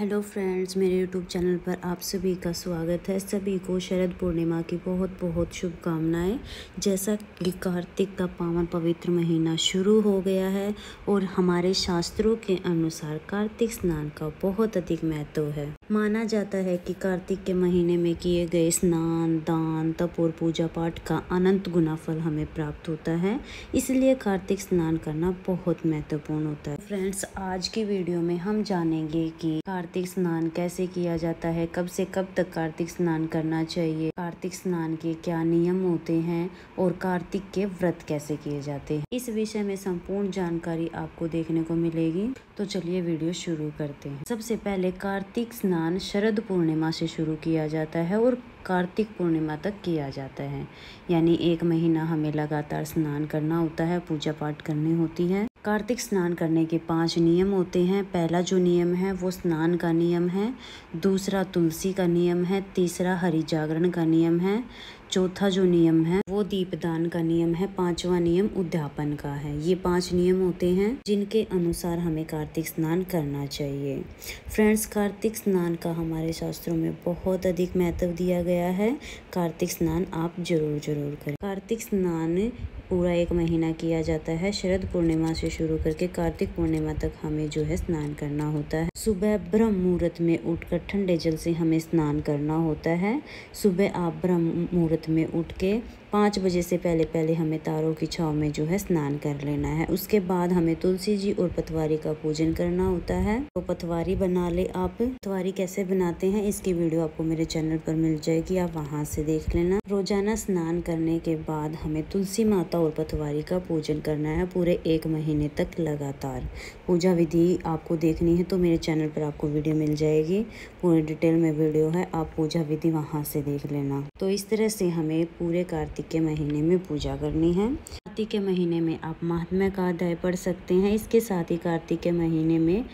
Hello friends, मेरे YouTube channel पर आप सभी का स्वागत है। सभी को शरद पूर्णिमा की बहुत बहुत शुभकामनाएं। जैसा कि कार्तिक का पावन पवित्र महीना शुरू हो गया है और हमारे शास्त्रों के अनुसार कार्तिक स्नान का बहुत अधिक महत्व है। माना जाता है कि कार्तिक के महीने में किए गए स्नान, दान, तप और पूजा पाठ का अनंत गुना फल हमें प्राप्त होता है। इसलिए कार्तिक स्नान करना बहुत महत्वपूर्ण होता है। फ्रेंड्स, आज की वीडियो में हम जानेंगे कि कार्तिक स्नान कैसे किया जाता है, कब से कब तक कार्तिक स्नान करना चाहिए, कार्तिक स्नान के क्या नियम होते हैं और कार्तिक के व्रत कैसे किए जाते हैं। इस विषय में संपूर्ण जानकारी आपको देखने को मिलेगी। तो चलिए वीडियो शुरू करते हैं। सबसे पहले कार्तिक स्नान शरद पूर्णिमा से शुरू किया जाता है और कार्तिक पूर्णिमा तक किया जाता है। यानी 1 महीना हमें लगातार स्नान करना होता है, पूजा पाठ करनी होती है। कार्तिक स्नान करने के 5 नियम होते हैं। पहला जो नियम है वो स्नान का नियम है, दूसरा तुलसी का नियम है, तीसरा हरि जागरण का नियम है, चौथा जो नियम है वो दीपदान का नियम है, 5वां नियम उद्यापन का है। ये 5 नियम होते हैं जिनके अनुसार हमें कार्तिक स्नान करना चाहिए। फ्रेंड्स, कार्तिक स्नान का हमारे शास्त्रों में बहुत अधिक महत्व दिया गया है। कार्तिक स्नान आप जरूर करें। कार्तिक स्नान पूरा 1 महीना किया जाता है। शरद पूर्णिमा से शुरू करके कार्तिक पूर्णिमा तक हमें जो है स्नान करना होता है। सुबह ब्रह्म मुहूर्त में उठकर ठंडे जल से हमें स्नान करना होता है। सुबह आप ब्रह्म मुहूर्त में उठ के 5 बजे से पहले हमें तारों की छांव में जो है स्नान कर लेना है। उसके बाद हमें तुलसी जी और पतवारी का पूजन करना होता है। तो पतवारी बना ले आप। पतवारी कैसे बनाते हैं इसकी वीडियो आपको मेरे चैनल पर मिल जाएगी, आप वहां से देख लेना। रोजाना स्नान करने के बाद हमें तुलसी माता और पतवारी का पूजन करना है पूरे 1 महीने तक लगातार। पूजा विधि आपको देखनी है तो मेरे चैनल पर आपको वीडियो मिल जाएगी, पूरी डिटेल में वीडियो है, आप पूजा विधि वहां से देख लेना। तो इस तरह से हमें पूरे कार्तिक के महीने में पूजा करनी है। कार्तिक के महीने में आप महात्म्य का अध्याय पढ़ सकते हैं। इसके साथ ही कार्तिक के महीने में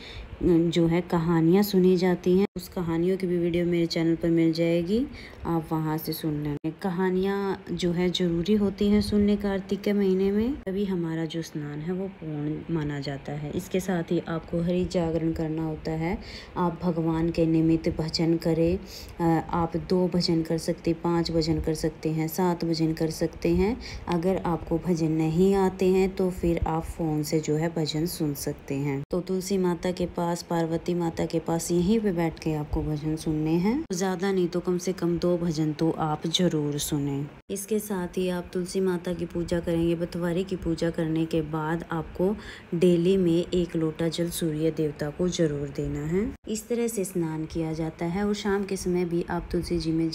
जो है कहानियाँ सुनी जाती हैं। उस कहानियों की भी वीडियो मेरे चैनल पर मिल जाएगी, आप वहां से सुन लेना। कहानियाँ जो है जरूरी होती हैं सुनने कार्तिक के महीने में, तभी हमारा जो स्नान है वो पूर्ण माना जाता है। इसके साथ ही आपको हरि जागरण करना होता है। आप भगवान के निमित्त भजन करें। आप 2 भजन कर सकते, 5 भजन कर सकते हैं, 7 भजन कर सकते हैं। अगर आपको भजन नहीं आते हैं तो फिर आप फोन से जो है भजन सुन सकते हैं। तो तुलसी माता के पास, पार्वती माता के पास यहीं पे बैठ के आपको भजन सुनने हैं। ज्यादा नहीं तो कम से कम 2 भजन तो आप जरूर सुने। इसके साथ ही आप तुलसी माता की पूजा करेंगे। पतवारी की पूजा करने के बाद आपको डेली में 1 लोटा जल सूर्य देवता को जरूर देना है। इस तरह से स्नान किया जाता है और शाम के समय भी आप तुलसी जी में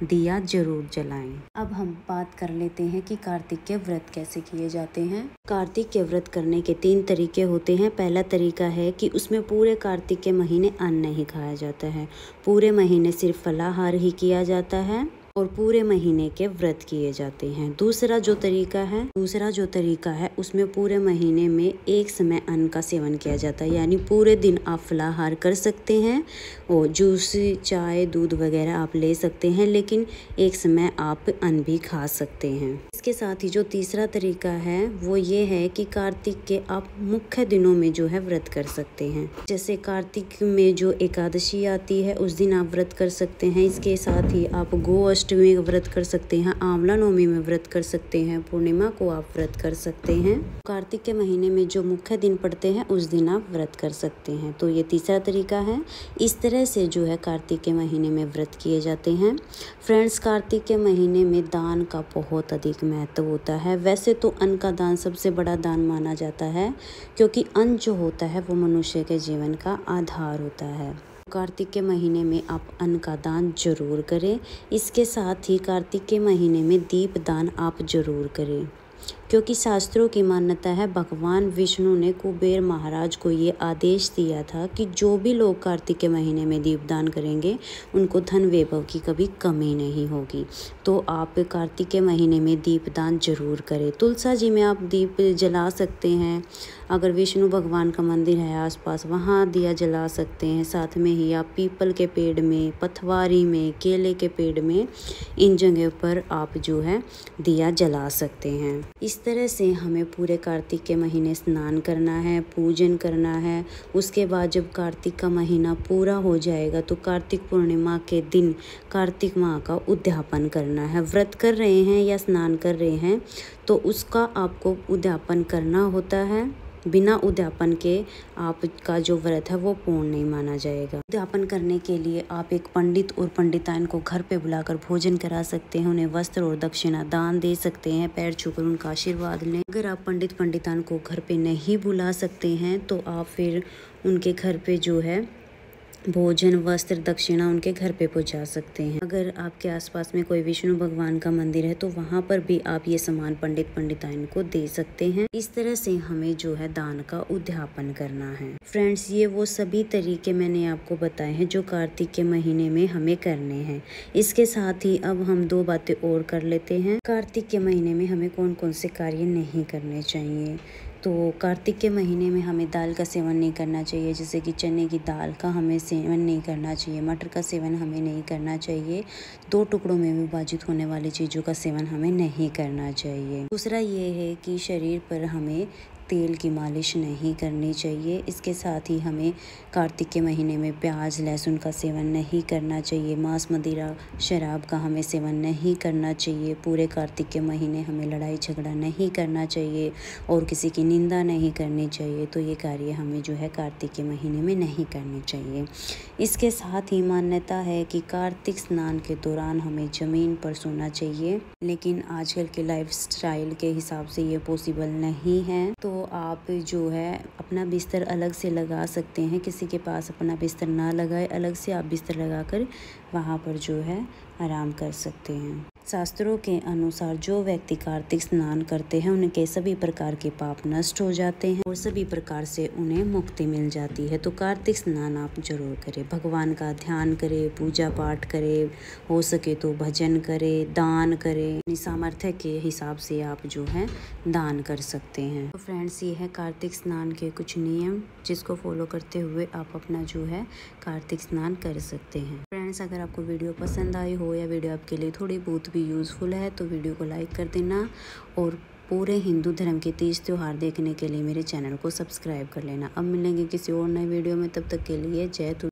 दिया जरूर जलाएं। अब हम बात कर लेते हैं कि कार्तिक के व्रत कैसे किए जाते हैं। कार्तिक के व्रत करने के 3 तरीके होते हैं। पहला तरीका है कि उसमें पूरे कार्तिक के महीने अन्न नहीं खाया जाता है। पूरे महीने सिर्फ फलाहार ही किया जाता है और पूरे महीने के व्रत किए जाते हैं। दूसरा जो तरीका है उसमें पूरे महीने में एक समय अन्न का सेवन किया जाता है। यानी पूरे दिन आप फलाहार कर सकते हैं और जूस, चाय, दूध वगैरह आप ले सकते हैं, लेकिन एक समय आप अन्न भी खा सकते हैं। इसके साथ ही जो तीसरा तरीका है वो ये है कि कार्तिक के आप मुख्य दिनों में जो है व्रत कर सकते हैं। जैसे कार्तिक में जो एकादशी आती है उस दिन आप व्रत कर सकते हैं। इसके साथ ही आप अष्टमी में व्रत कर सकते हैं, आंवला नवमी में व्रत कर सकते हैं, पूर्णिमा को आप व्रत कर सकते हैं। कार्तिक के महीने में जो मुख्य दिन पड़ते हैं उस दिन आप व्रत कर सकते हैं। तो ये तीसरा तरीका है। इस तरह से जो है कार्तिक के महीने में व्रत किए जाते हैं। फ्रेंड्स, कार्तिक के महीने में दान का बहुत अधिक महत्व होता है। वैसे तो अन्न का दान सबसे बड़ा दान माना जाता है, क्योंकि अन्न जो होता है वो मनुष्य के जीवन का आधार होता है। कार्तिक के महीने में आप अन्न का दान जरूर करें। इसके साथ ही कार्तिक के महीने में दीप दान आप जरूर करें, क्योंकि शास्त्रों की मान्यता है भगवान विष्णु ने कुबेर महाराज को ये आदेश दिया था कि जो भी लोग कार्तिक के महीने में दीपदान करेंगे उनको धन वैभव की कभी कमी नहीं होगी। तो आप कार्तिक के महीने में दीपदान जरूर करें। तुलसा जी में आप दीप जला सकते हैं। अगर विष्णु भगवान का मंदिर है आसपास, वहाँ दिया जला सकते हैं। साथ में ही आप पीपल के पेड़ में, पतवारी में, केले के पेड़ में, इन जगह पर आप जो है दिया जला सकते हैं। इस इस तरह से हमें पूरे कार्तिक के महीने स्नान करना है, पूजन करना है। उसके बाद जब कार्तिक का महीना पूरा हो जाएगा तो कार्तिक पूर्णिमा के दिन कार्तिक माँ का उद्यापन करना है। व्रत कर रहे हैं या स्नान कर रहे हैं तो उसका आपको उद्यापन करना होता है। बिना उद्यापन के आपका जो व्रत है वो पूर्ण नहीं माना जाएगा। उद्यापन करने के लिए आप एक पंडित और पंडिताइन को घर पे बुलाकर भोजन करा सकते हैं, उन्हें वस्त्र और दक्षिणा दान दे सकते हैं, पैर छूकर उनका आशीर्वाद लें। अगर आप पंडित पंडिताइन को घर पे नहीं बुला सकते हैं तो आप फिर उनके घर पे जो है भोजन, वस्त्र, दक्षिणा उनके घर पे पहुंचा सकते हैं। अगर आपके आसपास में कोई विष्णु भगवान का मंदिर है तो वहाँ पर भी आप ये सामान पंडित पंडिताइन को दे सकते हैं। इस तरह से हमें जो है दान का उद्यापन करना है। फ्रेंड्स, ये वो सभी तरीके मैंने आपको बताए हैं जो कार्तिक के महीने में हमें करने हैं। इसके साथ ही अब हम 2 बातें और कर लेते हैं। कार्तिक के महीने में हमें कौन कौन से कार्य नहीं करने चाहिए। तो कार्तिक के महीने में हमें दाल का सेवन नहीं करना चाहिए, जैसे कि चने की दाल का हमें सेवन नहीं करना चाहिए, मटर का सेवन हमें नहीं करना चाहिए, 2 टुकड़ों में विभाजित होने वाली चीज़ों का सेवन हमें नहीं करना चाहिए। दूसरा ये है कि शरीर पर हमें तेल की मालिश नहीं करनी चाहिए। इसके साथ ही हमें कार्तिक के महीने में प्याज, लहसुन का सेवन नहीं करना चाहिए। मांस, मदिरा, शराब का हमें सेवन नहीं करना चाहिए। पूरे कार्तिक के महीने हमें लड़ाई झगड़ा नहीं करना चाहिए और किसी की निंदा नहीं करनी चाहिए। तो ये कार्य हमें जो है कार्तिक के महीने में नहीं करने चाहिए। इसके साथ ही मान्यता है कि कार्तिक स्नान के दौरान हमें ज़मीन पर सोना चाहिए, लेकिन आजकल के लाइफस्टाइल के हिसाब से ये पॉसिबल नहीं है। तो आप जो है अपना बिस्तर अलग से लगा सकते हैं। किसी के पास अपना बिस्तर ना लगाए, अलग से आप बिस्तर लगाकर वहाँ पर जो है आराम कर सकते हैं। शास्त्रों के अनुसार जो व्यक्ति कार्तिक स्नान करते हैं उनके सभी प्रकार के पाप नष्ट हो जाते हैं और सभी प्रकार से उन्हें मुक्ति मिल जाती है। तो कार्तिक स्नान आप जरूर करें, भगवान का ध्यान करें, पूजा पाठ करें, हो सके तो भजन करें, दान करें। अपनी सामर्थ्य के हिसाब से आप जो है दान कर सकते हैं। तो फ्रेंड्स, ये है कार्तिक स्नान के कुछ नियम जिसको फॉलो करते हुए आप अपना जो है कार्तिक स्नान कर सकते हैं। फ्रेंड्स, अगर आपको वीडियो पसंद आई हो या वीडियो आपके लिए थोड़ी बहुत भी यूज़फुल है तो वीडियो को लाइक कर देना और पूरे हिंदू धर्म के तीज त्यौहार देखने के लिए मेरे चैनल को सब्सक्राइब कर लेना। अब मिलेंगे किसी और नए वीडियो में, तब तक के लिए जय